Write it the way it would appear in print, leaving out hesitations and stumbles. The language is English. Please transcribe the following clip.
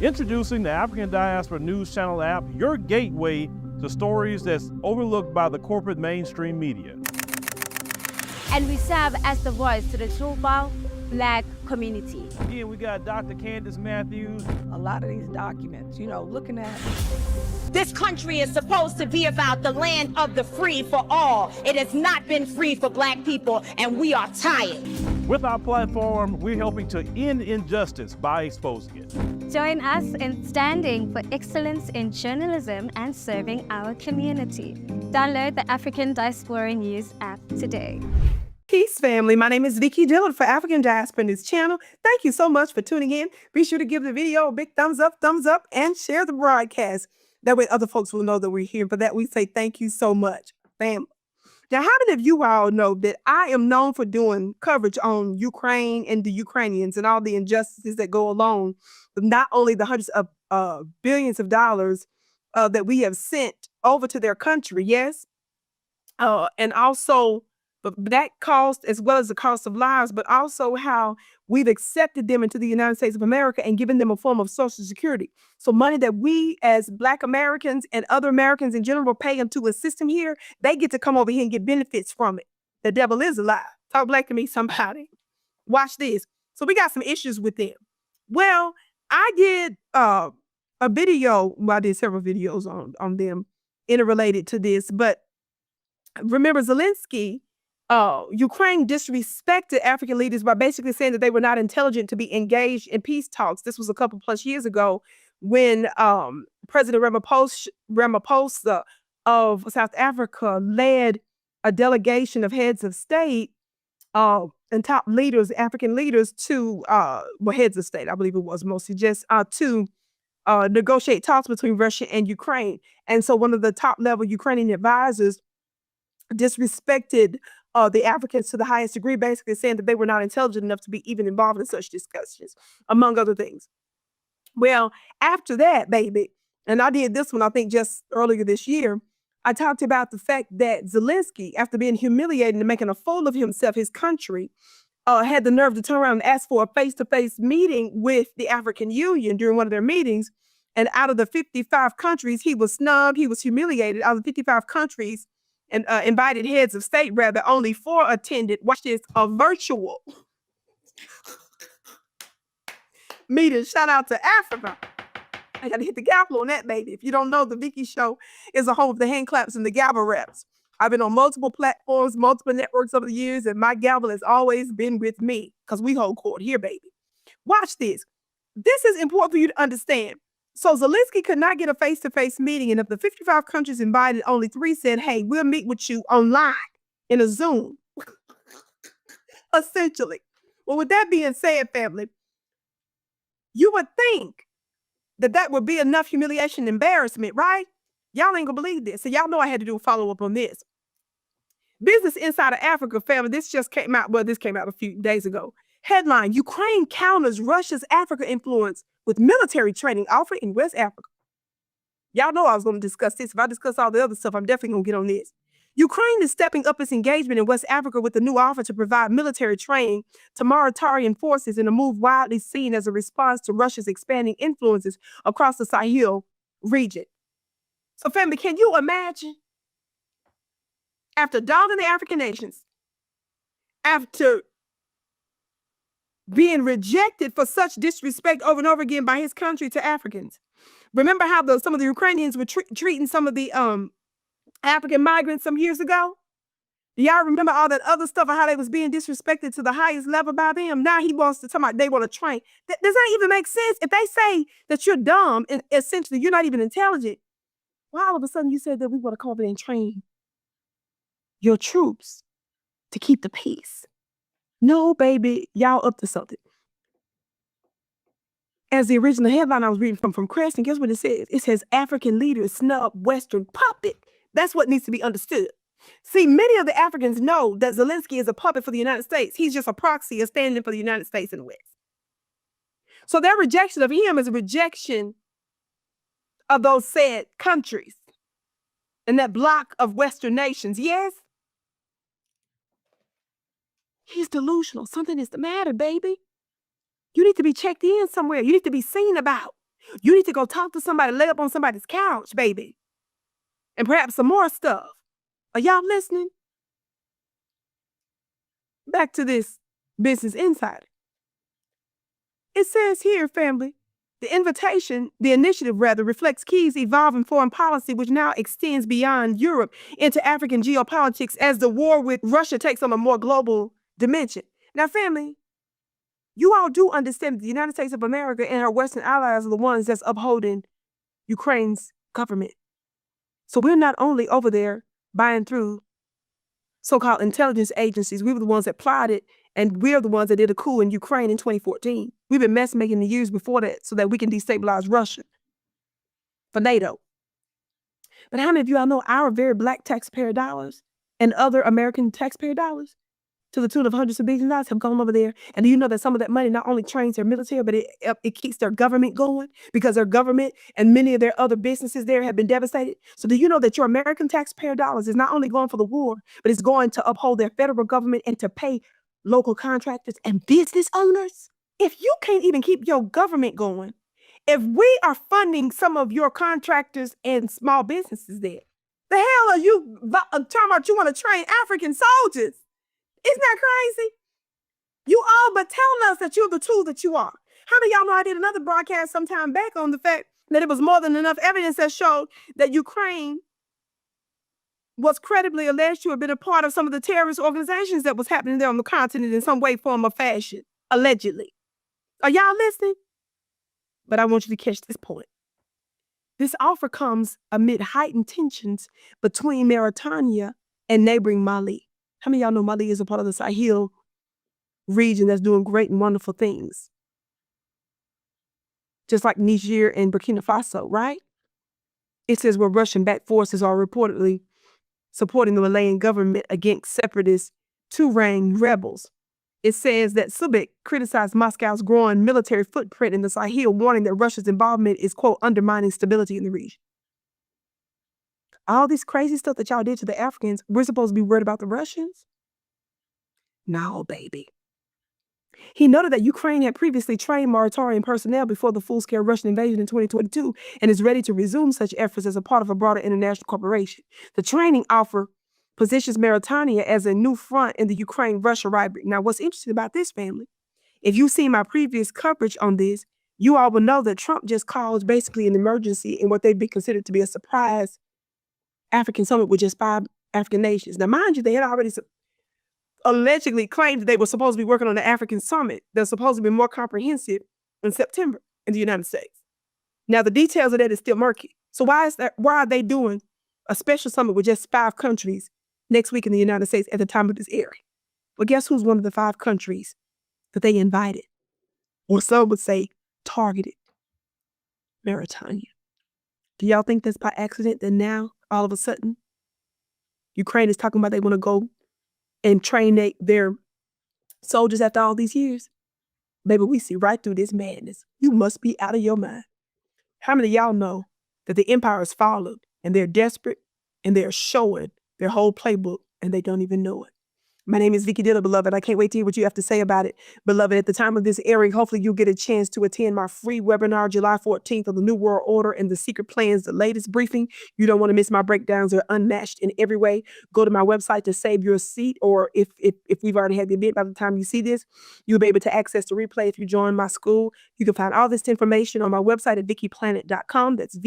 Introducing the African Diaspora News Channel app, your gateway to stories that's overlooked by the corporate mainstream media. And we serve as the voice to the global Black community. Again, we got Dr. Candace Matthews. A lot of these documents, looking at. This country is supposed to be about the land of the free for all. It has not been free for Black people, and we are tired. With our platform, we're helping to end injustice by exposing it. Join us in standing for excellence in journalism and serving our community. Download the African Diaspora News app today. Peace, family. My name is Vicki Dillard for African Diaspora News Channel. Thank you so much for tuning in. Be sure to give the video a big thumbs up, and share the broadcast. That way other folks will know that we're here. For that, we say thank you so much, family. Now, how many of you all know that I am known for doing coverage on Ukraine and the Ukrainians and all the injustices that go along with not only the hundreds of billions of dollars that we have sent over to their country, yes, and also but that cost, as well as the cost of lives, but also how we've accepted them into the United States of America and given them a form of Social Security. So money that we as Black Americans and other Americans in general pay them to assist them here, they get to come over here and get benefits from it. The devil is a lie. Talk black to me, somebody. Watch this. So we got some issues with them. Well, I did a video, well, I did several videos on them interrelated to this, but remember Zelensky, Ukraine disrespected African leaders by basically saying that they were not intelligent to be engaged in peace talks. This was a couple plus years ago when President Ramaphosa of South Africa led a delegation of heads of state and top leaders, African leaders, to heads of state, I believe it was mostly just to negotiate talks between Russia and Ukraine. And so one of the top level Ukrainian advisors disrespected the Africans to the highest degree, basically saying that they were not intelligent enough to be even involved in such discussions, among other things. Well, after that, baby, and I did this one, I think just earlier this year, I talked about the fact that Zelensky, after being humiliated and making a fool of himself, his country, had the nerve to turn around and ask for a face-to-face meeting with the African Union during one of their meetings. And out of the 55 countries, he was snubbed, he was humiliated. Out of the 55 countries, and invited heads of state, rather, only 4 attended. Watch this, a virtual meeting. Shout out to Africa. I gotta hit the gavel on that, baby. If you don't know, the Vicki Show is a home of the hand claps and the gavel reps. I've been on multiple platforms, multiple networks over the years, and my gavel has always been with me because we hold court here, baby. Watch this. This is important for you to understand. So Zelensky could not get a face-to-face meeting, and of the 55 countries invited, only 3 said, hey, we'll meet with you online in a Zoom, essentially. Well, with that being said, family, you would think that that would be enough humiliation and embarrassment, right? Y'all ain't gonna believe this. So y'all know I had to do a follow-up on this. Business Insider Africa, family, this just came out, well, this came out a few days ago. Headline, Ukraine counters Russia's Africa influence with military training offered in West Africa. Y'all know I was going to discuss this. If I discuss all the other stuff, I'm definitely going to get on this. Ukraine is stepping up its engagement in West Africa with a new offer to provide military training to Mauritanian forces in a move widely seen as a response to Russia's expanding influences across the Sahel region. So, family, can you imagine? After dogging the African nations, after being rejected for such disrespect over and over again by his country to Africans. Remember how some of the Ukrainians were treating some of the African migrants some years ago? Do y'all remember all that other stuff and how they was being disrespected to the highest level by them? Now he wants to talk about they want to train. Does that even make sense? If they say that you're dumb and essentially you're not even intelligent, why all of a sudden you said that we want to come over and train your troops to keep the peace? No, baby, y'all up to something. As the original headline I was reading from Creston, guess what it says? It says, African leaders snub Western puppet. That's what needs to be understood. See, many of the Africans know that Zelensky is a puppet for the United States. He's just a proxy, a stand-in for the United States and the West. So their rejection of him is a rejection of those said countries and that block of Western nations. Yes? He's delusional. Something is the matter, baby. You need to be checked in somewhere. You need to be seen about. You need to go talk to somebody, lay up on somebody's couch, baby. And perhaps some more stuff. Are y'all listening? Back to this Business Insider. It says here, family, the initiative reflects Key's evolving foreign policy, which now extends beyond Europe into African geopolitics as the war with Russia takes on a more global dimension. Now, family, you all do understand that the United States of America and our Western allies are the ones that's upholding Ukraine's government. So we're not only over there buying through so-called intelligence agencies, we were the ones that plotted, and we're the ones that did a coup in Ukraine in 2014. We've been mess-making the years before that so that we can destabilize Russia for NATO. But how many of you all know our very black taxpayer dollars and other American taxpayer dollars to the tune of hundreds of billions of dollars have gone over there? And do you know that some of that money not only trains their military, but it keeps their government going, because their government and many of their other businesses there have been devastated? So do you know that your American taxpayer dollars is not only going for the war, but it's going to uphold their federal government and to pay local contractors and business owners? If you can't even keep your government going, if we are funding some of your contractors and small businesses there, the hell are you talking about you want to train African soldiers? Isn't that crazy? You all but telling us that you're the tool that you are. How many of y'all know I did another broadcast some time back on the fact that it was more than enough evidence that showed that Ukraine was credibly alleged to have been a part of some of the terrorist organizations that was happening there on the continent in some way, form, or fashion, allegedly. Are y'all listening? But I want you to catch this point. This offer comes amid heightened tensions between Mauritania and neighboring Mali. How many of y'all know Mali is a part of the Sahel region that's doing great and wonderful things? Just like Niger and Burkina Faso, right? It says where Russian-backed forces are reportedly supporting the Malian government against separatist Tuareg rebels. It says that Snubbing criticized Moscow's growing military footprint in the Sahel, warning that Russia's involvement is, quote, undermining stability in the region. All this crazy stuff that y'all did to the Africans, we're supposed to be worried about the Russians? No, baby. He noted that Ukraine had previously trained Mauritanian personnel before the full-scale Russian invasion in 2022 and is ready to resume such efforts as a part of a broader international cooperation. The training offer positions Mauritania as a new front in the Ukraine-Russia rivalry. Now, what's interesting about this, family, if you've seen my previous coverage on this, you all will know that Trump just called basically an emergency in what they've been considered to be a surprise African summit with just 5 African nations. Now, mind you, they had already allegedly claimed that they were supposed to be working on the African summit that's supposed to be more comprehensive in September in the United States. Now, the details of that is still murky. So why are they doing a special summit with just 5 countries next week in the United States at the time of this airing? Well, guess who's one of the 5 countries that they invited? Or some would say targeted? Mauritania. Do y'all think that's by accident that now, all of a sudden, Ukraine is talking about they want to go and train their soldiers after all these years? Baby, we see right through this madness. You must be out of your mind. How many of y'all know that the empire has fallen and they're desperate and they're showing their whole playbook and they don't even know it? My name is Vicki Dillard, beloved. I can't wait to hear what you have to say about it. Beloved, at the time of this airing, hopefully you'll get a chance to attend my free webinar July 14th on the New World Order and the Secret Plans, the latest briefing. You don't want to miss my breakdowns. They're unmatched in every way. Go to my website to save your seat, or if we've already had the event by the time you see this, you'll be able to access the replay if you join my school. You can find all this information on my website at vickiplanet.com. That's